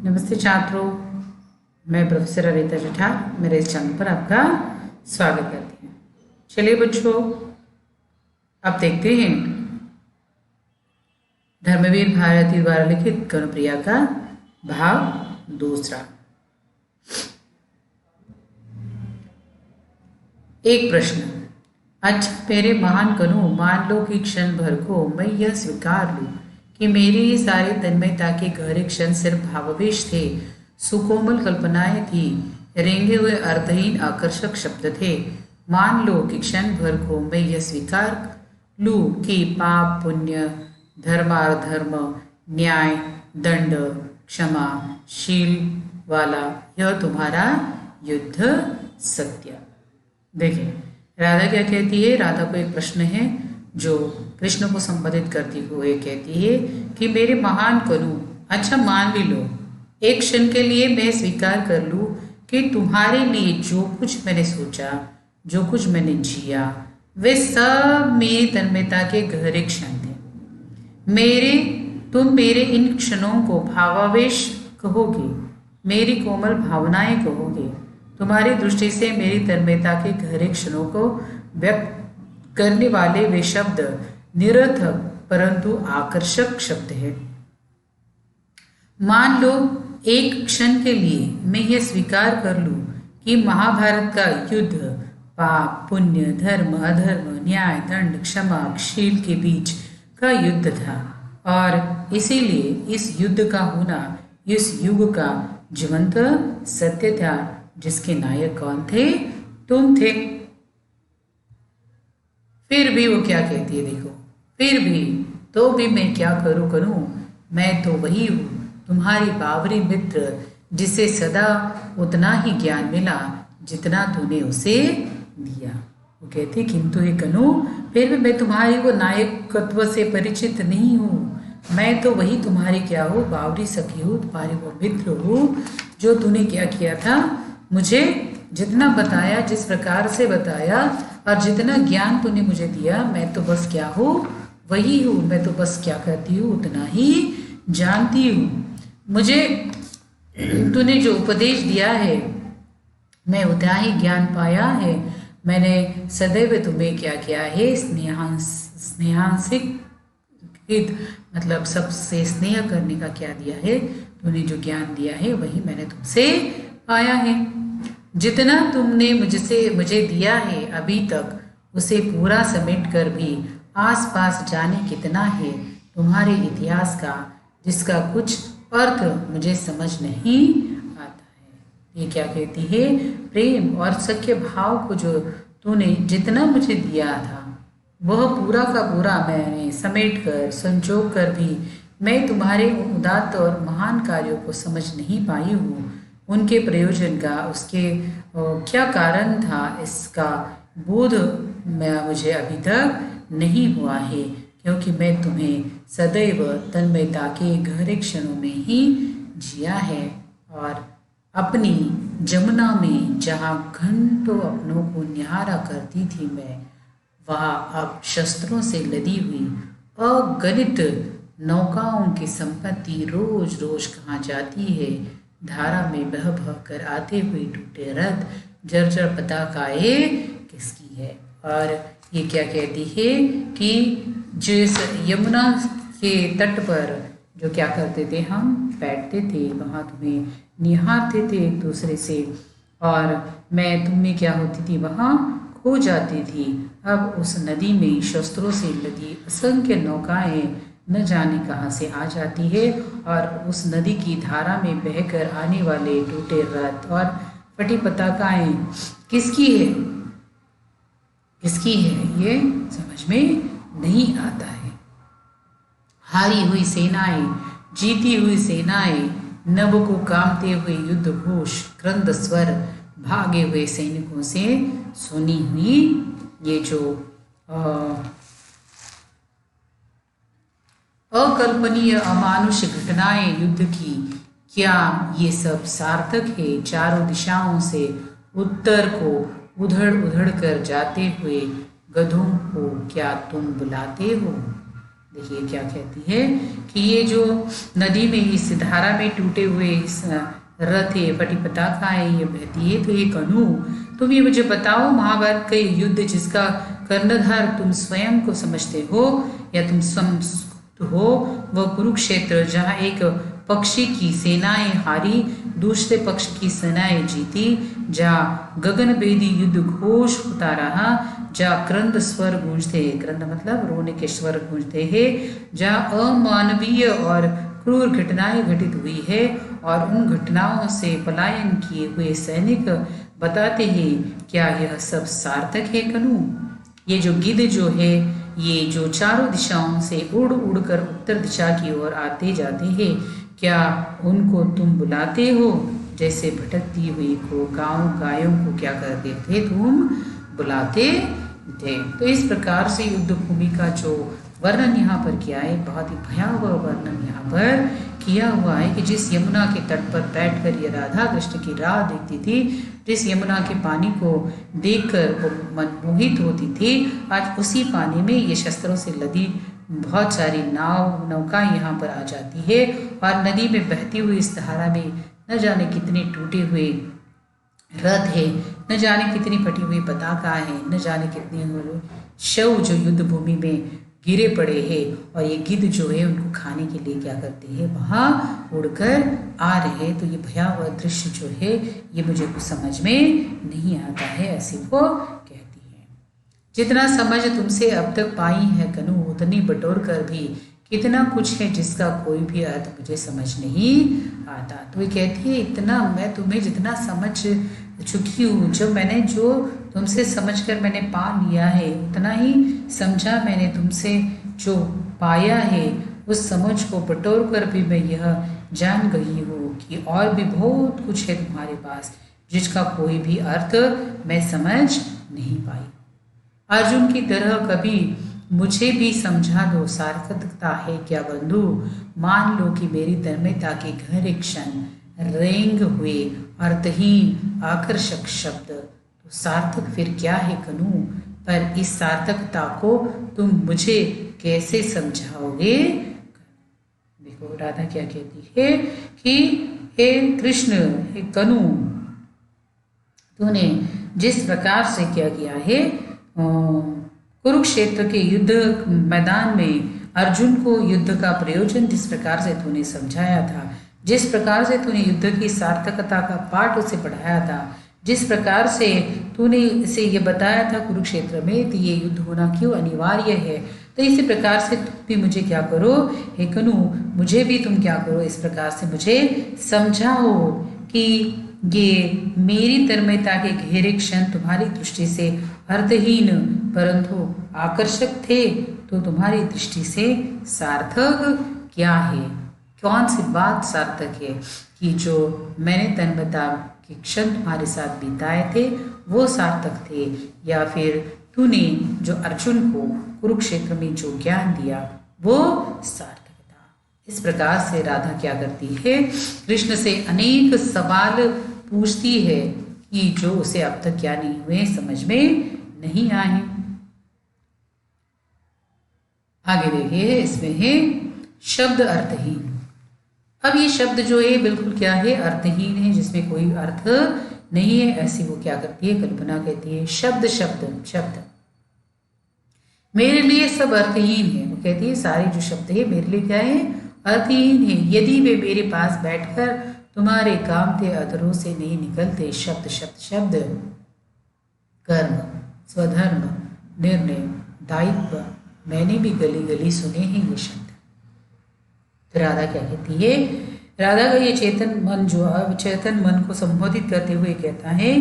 नमस्ते छात्रों, मैं प्रोफेसर अनीता जठार मेरे इस चैनल पर आपका स्वागत करती हूँ। चलिए बच्चों, अब देखते हैं धर्मवीर भारती द्वारा लिखित कनुप्रिया का भाग दूसरा। एक प्रश्न। अच्छा मेरे महान कनु, मान लो कि क्षण भर को मैं यह स्वीकार लूं कि मेरी सारी तन्मयता के गहरे क्षण सिर्फ भावावेश थे, सुकोमल कल्पनाएं थी, रेंगे हुए अर्थहीन आकर्षक शब्द थे। मान लो कि क्षण भर को मैं यह स्वीकार लूं कि पाप पुण्य, धर्माधर्म, न्याय दंड, क्षमा शील वाला यह तुम्हारा युद्ध सत्य। देखिए राधा क्या कहती है। राधा को एक प्रश्न है जो कृष्ण को संबोधित करती हुए कहती है कि मेरे महान कनु, अच्छा मान भी लो, एक क्षण के लिए मैं स्वीकार कर लूं कि तुम्हारे लिए जो कुछ मैंने सोचा, जो कुछ मैंने जिया, वे सब मेरी तन्मयता के गहरे क्षण थे। तुम मेरे इन क्षणों को भावावेश कहोगे, मेरी कोमल भावनाएं कहोगे। तुम्हारी दृष्टि से मेरी तन्मयता के गहरे क्षणों को व्यक्त करने वाले वे शब्द निरर्थक परंतु आकर्षक शब्द है। मान लो एक क्षण के लिए मैं यह स्वीकार कर लूं कि महाभारत का युद्ध पाप पुण्य, धर्म अधर्म, न्याय दंड, क्षमा शील के बीच का युद्ध था और इसीलिए इस युद्ध का होना इस युग का जीवंत सत्य था, जिसके नायक कौन थे? तुम थे। फिर भी वो क्या कहती है, देखो, फिर भी तो भी मैं क्या करूं, मैं तो वही हूँ, तुम्हारी बावरी मित्र, जिसे सदा उतना ही ज्ञान मिला जितना तूने उसे दिया। वो कहती किंतु हे कनु, फिर भी मैं तुम्हारी वो नायकत्व से परिचित नहीं हूँ। मैं तो वही तुम्हारी क्या हूँ, बावरी सखी हूँ, तुम्हारी वो मित्र हूँ जो तूने क्या किया था, मुझे जितना बताया, जिस प्रकार से बताया और जितना ज्ञान तूने मुझे दिया, मैं तो बस क्या हूँ, वही हूँ। मैं तो बस क्या करती हूँ, उतना ही जानती हूँ। मुझे तूने जो उपदेश दिया है, मैं उतना ही ज्ञान पाया है। मैंने सदैव तुम्हें क्या किया है, स्नेहांसिक मतलब सबसे स्नेह करने का क्या दिया है, तूने जो ज्ञान दिया है वही मैंने तुमसे पाया है। जितना तुमने मुझे दिया है अभी तक, उसे पूरा समेट कर भी आसपास जाने कितना है तुम्हारे इतिहास का, जिसका कुछ अर्थ मुझे समझ नहीं आता है। ये क्या कहती है, प्रेम और सख्य भाव को जो तूने जितना मुझे दिया था, वह पूरा का पूरा मैंने समेट कर संजो कर भी मैं तुम्हारे उदात्त और महान कार्यों को समझ नहीं पाई हूँ। उनके प्रयोजन का, उसके क्या कारण था, इसका बोध मुझे अभी तक नहीं हुआ है, क्योंकि मैं तुम्हें सदैव तन्मयता के गहरे क्षणों में ही जिया है और अपनी जमुना में जहाँ घंटों अपनों को निहारा करती थी मैं, वहाँ अब शस्त्रों से लदी हुई अगणित नौकाओं की संपत्ति रोज रोज कहाँ जाती है। धारा में बह बह कर आते हुए टूटे रथ, जर्जर पताकाएं किसकी है। और ये क्या कहती है कि जिस यमुना के तट पर जो क्या करते थे, हम बैठते थे, वहाँ तुम्हें निहारते थे एक दूसरे से, और मैं तुम्हें क्या होती थी, वहाँ खो जाती थी। अब उस नदी में शस्त्रों से लदी असंख्य नौकाएं न जाने कहाँ से आ जाती है, और उस नदी की धारा में बहकर आने वाले टूटे रथ और फटी पताकाएं किसकी है, किसकी है, ये समझ में नहीं आता है। हारी हुई सेनाएं, जीती हुई सेनाएं, नभ को कामते हुए युद्ध घोष, क्रंद स्वर, भागे हुए सैनिकों से सुनी हुई ये जो अकल्पनीय अमानुष घटनाएं युद्ध की, क्या ये सब सार्थक है? चारों दिशाओं से उत्तर को उधड़ उधड़ कर जाते हुए गधों को क्या तुम बुलाते हो? देखिए क्या कहती है कि ये जो नदी में इस धारा में टूटे हुए इस रथ है, फटी पताका है, ये बहती है। तो ये कनु, तुम ये मुझे बताओ, महाभारत का ये युद्ध जिसका कर्णधार तुम स्वयं को समझते हो या तुम समझते हो, वह कुरुक्षेत्र जहाँ एक पक्षी की सेनाएं हारी, दूसरे पक्ष की सेनाएं जीती, जहाँ गगनभेदी युद्ध घोष होता रहा, जहाँ क्रंद स्वर गूंजते, क्रंद मतलब रोने के स्वर गूंजते हैं, जहाँ अमानवीय और क्रूर घटनाएं घटित हुई है और उन घटनाओं से पलायन किए हुए सैनिक बताते हैं, क्या यह सब सार्थक है कनु? ये जो गिद्ध जो है, ये जो चारों दिशाओं से उड़ उड़ कर उत्तर दिशा की ओर आते जाते हैं, क्या उनको तुम बुलाते हो? जैसे भटकती हुई को गायों को क्या करते थे, तुम बुलाते थे। तो इस प्रकार से युद्ध भूमि का जो वर्णन यहाँ पर किया है, बहुत ही भयावह वर्णन यहाँ पर किया हुआ है कि जिस यमुना के तट पर बैठकर ये राधा कृष्ण की राह देखती थी, जिस यमुना के पानी को देखकर वो मनमोहित होती थी, आज उसी पानी में ये शस्त्रों से लदी बहुत सारी नौका यहाँ पर आ जाती है और नदी में बहती हुई इस धारा में न जाने कितने टूटे हुए रथ है, न जाने कितनी फटी हुई पताका है, न जाने कितने शव जो युद्ध भूमि में गिरे पड़े हैं, और ये गिद्ध जो है उनको खाने के लिए क्या करते हैं, वहाँ उड़कर आ रहे हैं। तो ये भयावह दृश्य जो है ये मुझे कुछ समझ में नहीं आता है, ऐसी वो कहती है। जितना समझ तुमसे अब तक पाई है कनु, उतनी बटोर कर भी कितना कुछ है जिसका कोई भी अर्थ मुझे समझ नहीं आता। तो ये कहती है, इतना मैं तुम्हें जितना समझ चुकी हूँ, जब मैंने जो तुमसे समझकर मैंने पा लिया है, उतना ही समझा मैंने तुमसे जो पाया है, उस समझ को बटोर कर भी मैं यह जान गई हूँ कि और भी बहुत कुछ है तुम्हारे पास जिसका कोई भी अर्थ मैं समझ नहीं पाई। अर्जुन की तरह कभी मुझे भी समझा दो, सार्थकता है क्या बंधु? मान लो कि मेरी तन्मयता के गहरे क्षण रेंग हुए अर्थहीन आकर्षक शब्द, तो सार्थक फिर क्या है कनु? पर इस सार्थकता को तुम मुझे कैसे समझाओगे? देखो राधा क्या कहती है कि हे कृष्ण, हे कनु, तूने जिस प्रकार से क्या किया है, कुरुक्षेत्र के युद्ध मैदान में अर्जुन को युद्ध का प्रयोजन जिस प्रकार से तूने समझाया था, जिस प्रकार से तूने युद्ध की सार्थकता का पाठ उसे पढ़ाया था, जिस प्रकार से तूने इसे ये बताया था कुरुक्षेत्र में तो ये युद्ध होना क्यों अनिवार्य है, तो इसी प्रकार से तुम भी मुझे क्या करो हे कनु, मुझे भी तुम क्या करो, इस प्रकार से मुझे समझाओ कि ये मेरी तन्मयता के गहरे क्षण तुम्हारी दृष्टि से अर्थहीन परंतु आकर्षक थे, तो तुम्हारी दृष्टि से सार्थक क्या है? कौन सी बात सार्थक है कि जो मैंने तन्मयता के क्षण तुम्हारे साथ बिताए थे वो सार्थक थे, या फिर तूने जो अर्जुन को कुरुक्षेत्र में जो ज्ञान दिया वो सार्थक था? इस प्रकार से राधा क्या करती है, कृष्ण से अनेक सवाल पूछती है कि जो उसे अब तक क्या नहीं हुए, समझ में नहीं आए। आगे देखिए, इसमें है शब्द अर्थहीन। अब ये शब्द जो है बिल्कुल क्या है, अर्थहीन है, जिसमें कोई अर्थ नहीं है, ऐसी वो क्या करती है, कल्पना कहती है। शब्द शब्द शब्द मेरे लिए सब अर्थहीन है, वो कहती है सारे जो शब्द है मेरे लिए क्या है, अर्थहीन है। यदि वे मेरे पास बैठकर तुम्हारे काम के अधरों से नहीं निकलते। शब्द शब्द शब्द, कर्म, स्वधर्म, निर्णय, दायित्व, मैंने भी गली गली सुने हैं ये शब्द। तो राधा क्या कहती है, राधा का ये चेतन मन जो चेतन मन को संबोधित करते हुए कहता है,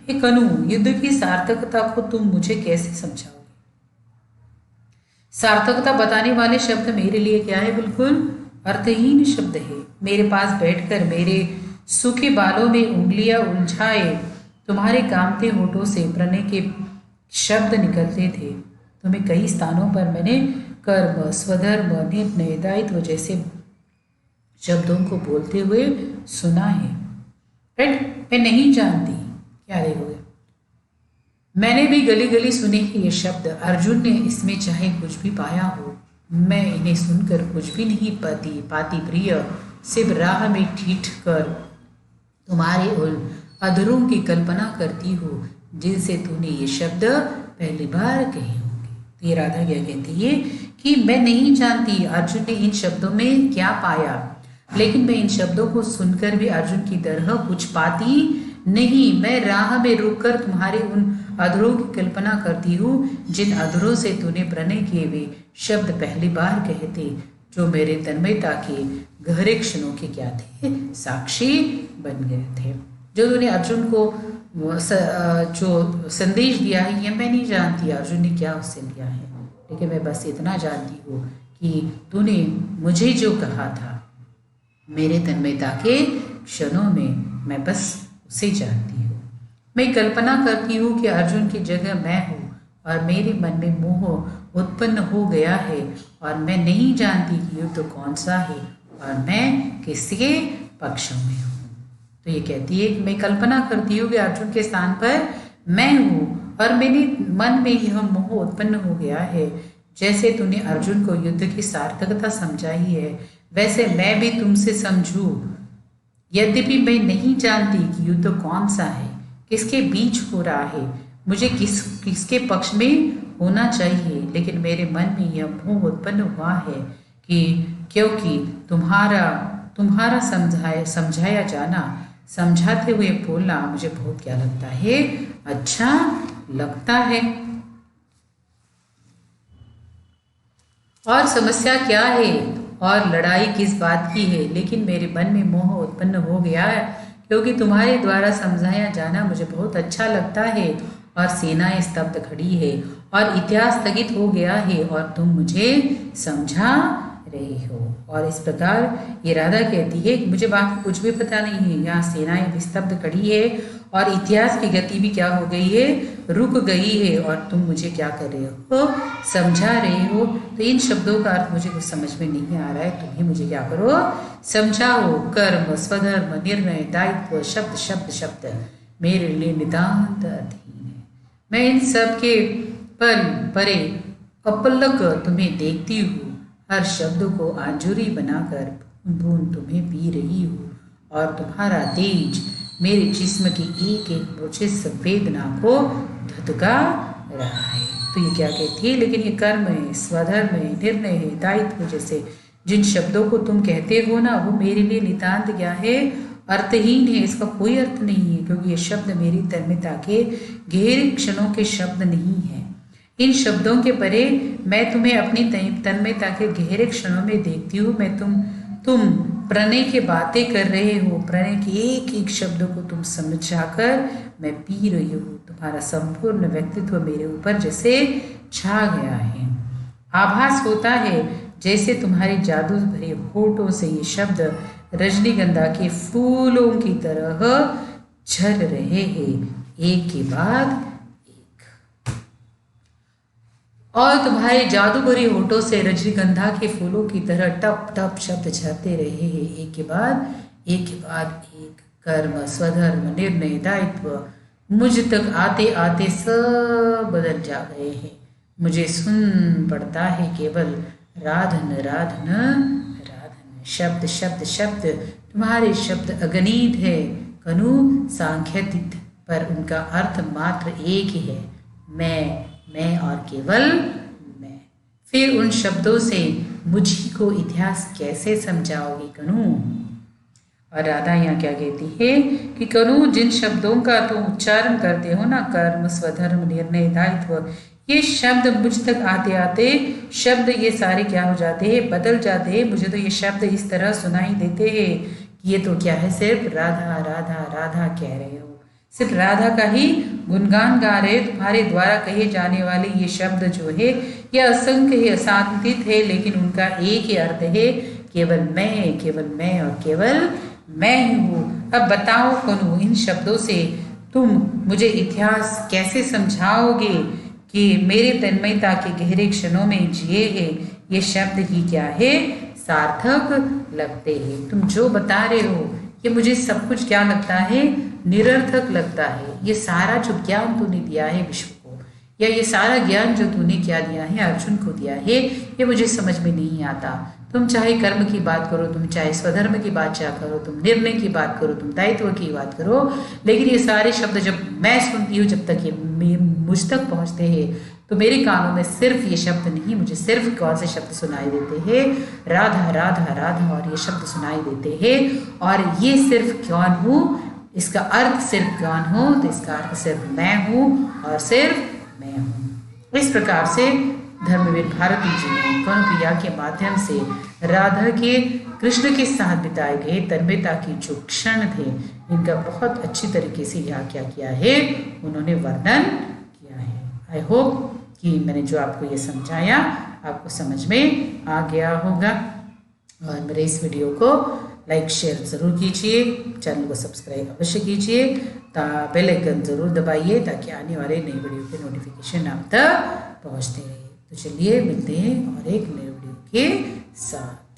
हे कनु, युद्ध की सार्थकता को तुम मुझे कैसे समझाओगे? सार्थकता बताने वाले शब्द मेरे लिए क्या है, बिल्कुल अर्थहीन शब्द है। मेरे पास बैठकर मेरे सूखे बालों में उंगलियां उलझाए तुम्हारे कामते होठों से प्रणय के शब्द निकलते थे। तुम्हें कई स्थानों पर मैंने कर्म, स्वधर्म, निर्णय, दायित्व जैसे शब्दों को बोलते हुए सुना है। राइट, मैं नहीं जानती क्या देखोगे, मैंने भी गली गली सुने हैं ये शब्द। अर्जुन ने इसमें चाहे कुछ भी पाया हो, मैं इन्हें सुनकर कुछ भी नहीं पाती प्रिय, सिर्फ राह में ठिठ कर तुम्हारे उन अधरों की कल्पना करती हूँ जिनसे तूने ये शब्द पहली बार कहे होंगे। तो ये राधा क्या कहती है कि मैं नहीं जानती अर्जुन ने इन शब्दों में क्या पाया, लेकिन मैं इन शब्दों को सुनकर भी अर्जुन की तरह कुछ पाती नहीं। मैं राह में रुककर तुम्हारे उन अधरों की कल्पना करती हूँ जिन अधरों से तूने प्रणय किए वे शब्द पहली बार कहते, जो मेरे तन्मयता के गहरे क्षणों के क्या थे, साक्षी बन गए थे। जो तूने अर्जुन को जो संदेश दिया है ये मैं नहीं जानती अर्जुन ने क्या उससे लिया है, लेकिन मैं बस इतना जानती हूँ कि तूने मुझे जो कहा था मेरे तन्मयता के क्षणों में, मैं बस उसे जानती हूँ। मैं कल्पना करती हूँ कि अर्जुन की जगह मैं हूँ और मेरे मन में मोह उत्पन्न हो गया है और मैं नहीं जानती कि युद्ध कौन सा है और मैं किसके पक्ष में हूँ। तो ये कहती है कि मैं कल्पना करती हूँ कि अर्जुन के स्थान पर मैं हूँ और मेरे मन में यह मोह उत्पन्न हो गया है। जैसे तूने अर्जुन को युद्ध की सार्थकता समझाई है वैसे मैं भी तुमसे समझूं। यद्यपि मैं नहीं जानती कि युद्ध कौन सा है, किसके बीच हो रहा है, मुझे किसके पक्ष में होना चाहिए, लेकिन मेरे मन में यह मोह उत्पन्न हुआ है कि क्योंकि तुम्हारा समझाया जाना, समझाते हुए बोलना मुझे बहुत क्या लगता है, अच्छा लगता है। और समस्या क्या है और लड़ाई किस बात की है, लेकिन मेरे मन में मोह उत्पन्न हो गया है क्योंकि तुम्हारे द्वारा समझाया जाना मुझे बहुत अच्छा लगता है। और सेनाएं स्तब्ध खड़ी है और इतिहास स्थगित हो गया है और तुम मुझे समझा रहे हो। और इस प्रकार ये राधा कहती है कि मुझे बाकी कुछ भी पता नहीं है, यहाँ सेनाएं भी स्तब्ध खड़ी है और इतिहास की गति भी क्या हो गई है, रुक गई है और तुम मुझे क्या कर रहे हो, समझा रहे हो। तो इन शब्दों का अर्थ मुझे कुछ समझ में नहीं आ रहा है, तुम ही मुझे क्या करो, समझाओ। कर्म, स्वधर्म, निर्णय, दायित्व, शब्द शब्द शब्द मेरे लिए नितांत अधीन है। मैं इन सब के पल परे अपलक तुम्हें देखती हूँ, हर शब्द को आंजुरी बनाकर बूंद बूंद तुम्हें पी रही हूँ और तुम्हारा तेज मेरे जिस्म की एक एक मुझे संवेदना को धधका रहा है। तो ये क्या कहती है, लेकिन ये कर्म है, स्वधर्म है, निर्णय है, दायित्व जैसे जिन शब्दों को तुम कहते हो ना, वो मेरे लिए नितांत क्या है, अर्थहीन है। इसका कोई अर्थ नहीं है क्योंकि ये शब्द मेरी तन्मयता के गहरे क्षणों के शब्द नहीं है। इन शब्दों के परे मैं तुम्हें अपनी तन्मयता के गहरे क्षणों में देखती हूँ। मैं तुम प्रणय की बातें कर रहे हो, प्रणय के एक एक शब्द को तुम समझाकर मैं पी रही हूँ। तुम्हारा संपूर्ण व्यक्तित्व मेरे ऊपर जैसे छा गया है। आभास होता है जैसे तुम्हारे जादू भरे होठों से ये शब्द रजनीगंधा के फूलों की तरह झर रहे हैं, एक के बाद एक। और तुम्हारे जादू भरे होठों से रजनीगंधा के फूलों की तरह टप टप शब्द झरते रहे हैं, एक के बाद एक। कर्म, स्वधर्म, निर्णय, दायित्व मुझ तक आते आते सब बदल जा गए हैं। मुझे सुन पड़ता है केवल राधन राधन राधन, शब्द शब्द शब्द। तुम्हारे शब्द अगणित है कनु, सांख्यातीत, पर उनका अर्थ मात्र एक ही है, मैं और केवल मैं। फिर उन शब्दों से मुझी को इतिहास कैसे समझाओगे कनु। और राधा यहाँ क्या कहती है कि कनु, जिन शब्दों का तुम उच्चारण करते हो ना, कर्म, स्वधर्म, निर्णय, दायित्व, ये शब्द मुझ तक आते आते शब्द ये सारे क्या हो जाते हैं, बदल जाते हैं। मुझे तो ये शब्द इस तरह सुनाई देते हैं कि ये तो क्या है, सिर्फ राधा राधा राधा कह रहे हो, सिर्फ राधा का ही गुणगान गा रहे। तुम्हारे द्वारा कहे जाने वाले ये शब्द जो है ये असंख्य है, असांतित है, लेकिन उनका एक ही अर्थ है, केवल मैं और केवल मैं ही हूँ। अब बताओ कनु, इन शब्दों से तुम मुझे इतिहास कैसे समझाओगे कि मेरे तन्मयता के गहरे क्षणों में जिए हैं ये शब्द ही क्या है, सार्थक लगते हैं। तुम जो बता रहे हो ये मुझे सब कुछ क्या लगता है, निरर्थक लगता है। ये सारा जो ज्ञान तूने दिया है विश्व को, या ये सारा ज्ञान जो तूने क्या दिया है, अर्जुन को दिया है, ये मुझे समझ में नहीं आता। तुम चाहे कर्म की बात करो, तुम चाहे स्वधर्म की बात चाह करो, तुम निर्णय की बात करो, तुम दायित्व की बात करो, लेकिन ये सारे शब्द जब मैं सुनती हूँ, जब तक ये मुझ तक पहुँचते हैं, तो मेरे कानों में सिर्फ ये शब्द नहीं, मुझे सिर्फ कौन से शब्द सुनाई देते हैं, राधा राधा राधा, और ये शब्द सुनाई देते हैं। और ये सिर्फ कौन हूँ, इसका अर्थ सिर्फ कौन हूँ, तो इसका अर्थ सिर्फ मैं हूँ और सिर्फ मैं हूँ। इस प्रकार से धर्मवीर भारती जी ने कौन क्रिया के माध्यम से राधा के कृष्ण के साथ बिताए गए तन्मयता की जो क्षण थे, इनका बहुत अच्छी तरीके से यहाँ क्या किया है, उन्होंने वर्णन किया है। आई होप कि मैंने जो आपको ये समझाया आपको समझ में आ गया होगा। और मेरे इस वीडियो को लाइक शेयर ज़रूर कीजिए, चैनल को सब्सक्राइब अवश्य कीजिए, बेल आइकन ज़रूर दबाइए ताकि आने वाले नई वीडियो के नोटिफिकेशन आप तक पहुँचते रहे। तो चलिए मिलते हैं और एक नए वीडियो के साथ।